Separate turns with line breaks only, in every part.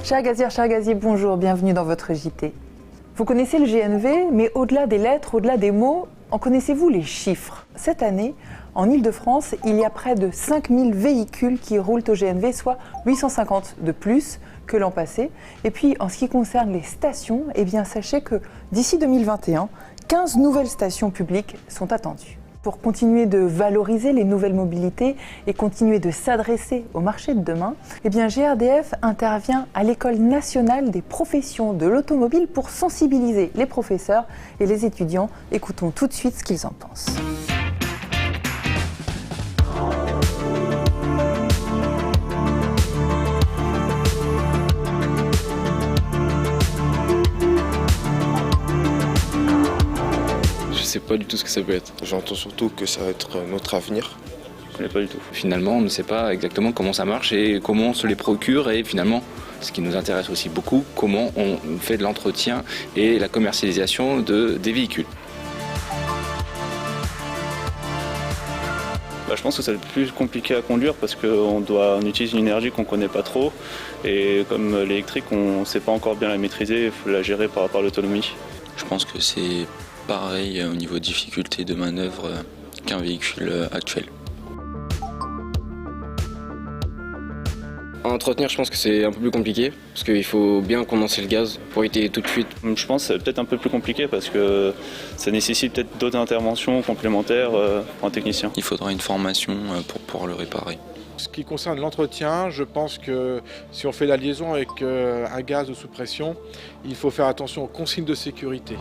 Chers gazières, chers gaziers, bonjour, bienvenue dans votre JT. Vous connaissez le GNV, mais au-delà des lettres, au-delà des mots, en connaissez-vous les chiffres? Cette année, en Ile-de-France, il y a près de 5000 véhicules qui roulent au GNV, soit 850 de plus que l'an passé. Et puis, en ce qui concerne les stations, eh bien, sachez que d'ici 2021, 15 nouvelles stations publiques sont attendues. Pour continuer de valoriser les nouvelles mobilités et continuer de s'adresser au marché de demain, eh bien GRDF intervient à l'École nationale des professions de l'automobile pour sensibiliser les professeurs et les étudiants. Écoutons tout de suite ce qu'ils en pensent.
Je sais pas du tout ce que ça peut être.
J'entends surtout que ça va être notre avenir.
Je connais pas du tout. Finalement, on ne sait pas exactement comment ça marche et comment on se les procure et finalement, ce qui nous intéresse aussi beaucoup, comment on fait de l'entretien et la commercialisation des véhicules.
Je pense que c'est le plus compliqué à conduire parce qu'on utilise une énergie qu'on ne connaît pas trop et comme l'électrique, on ne sait pas encore bien la maîtriser, il faut la gérer par rapport à l'autonomie.
Je pense que c'est pareil au niveau difficulté de manœuvre qu'un véhicule actuel.
À entretenir, je pense que c'est un peu plus compliqué parce qu'il faut bien condenser le gaz pour éviter toute fuite.
Je pense que c'est peut-être un peu plus compliqué parce que ça nécessite peut-être d'autres interventions complémentaires pour un technicien.
Il faudra une formation pour pouvoir le réparer.
Ce qui concerne l'entretien, je pense que si on fait la liaison avec un gaz sous pression, il faut faire attention aux consignes de sécurité.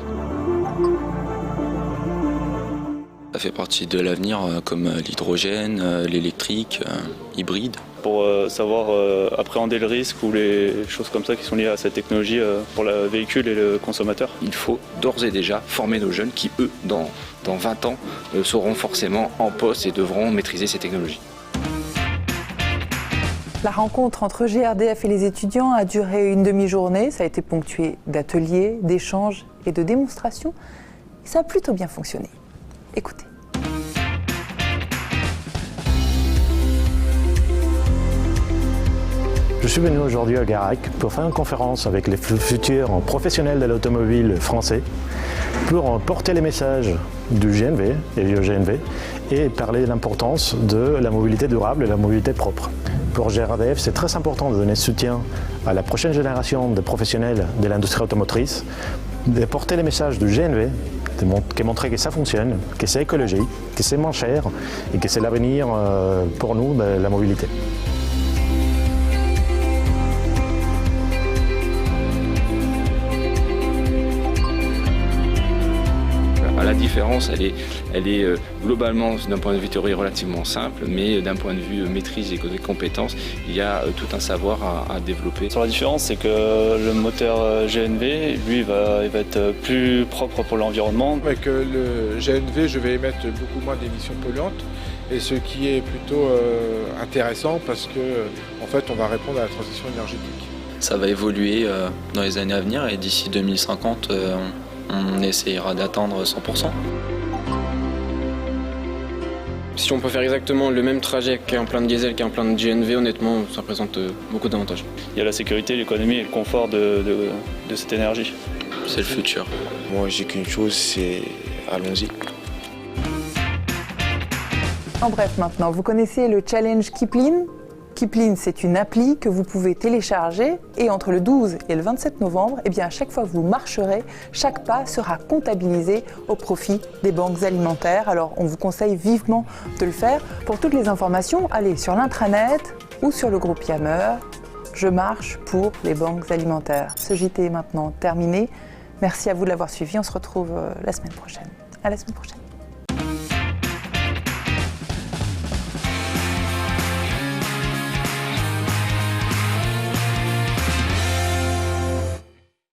Ça fait partie de l'avenir comme l'hydrogène, l'électrique, hybride.
Pour savoir appréhender le risque ou les choses comme ça qui sont liées à cette technologie pour le véhicule et le consommateur.
Il faut d'ores et déjà former nos jeunes qui, eux, dans 20 ans, seront forcément en poste et devront maîtriser ces technologies.
La rencontre entre GRDF et les étudiants a duré une demi-journée. Ça a été ponctué d'ateliers, d'échanges et de démonstrations. Et ça a plutôt bien fonctionné. Écoutez.
Je suis venu aujourd'hui à Garac pour faire une conférence avec les futurs professionnels de l'automobile français pour porter les messages du GNV et du GNV et parler de l'importance de la mobilité durable et la mobilité propre. Pour GRDF, c'est très important de donner soutien à la prochaine génération de professionnels de l'industrie automotrice, de porter les messages du GNV, de montrer que ça fonctionne, que c'est écologique, que c'est moins cher et que c'est l'avenir pour nous de la mobilité.
La différence, elle est globalement, d'un point de vue théorie, relativement simple, mais d'un point de vue maîtrise et compétences, il y a tout un savoir à développer.
Sur la différence, c'est que le moteur GNV, lui, il va être plus propre pour l'environnement.
Avec le GNV, je vais émettre beaucoup moins d'émissions polluantes, et ce qui est plutôt intéressant parce que, en fait, on va répondre à la transition énergétique.
Ça va évoluer dans les années à venir et d'ici 2050, on essayera d'atteindre 100%.
Si on peut faire exactement le même trajet qu'un plein de diesel qu'un plein de GNV, honnêtement, ça présente beaucoup d'avantages.
Il y a la sécurité, l'économie et le confort de cette énergie.
C'est le futur.
Moi, j'ai qu'une chose, c'est allons-y.
En bref, maintenant, vous connaissez le challenge Kipling ? Kipling, c'est une appli que vous pouvez télécharger et entre le 12 et le 27 novembre, eh bien, à chaque fois que vous marcherez, chaque pas sera comptabilisé au profit des banques alimentaires. Alors, on vous conseille vivement de le faire. Pour toutes les informations, allez sur l'intranet ou sur le groupe Yammer. Je marche pour les banques alimentaires. Ce JT est maintenant terminé. Merci à vous de l'avoir suivi. On se retrouve la semaine prochaine. À la semaine prochaine.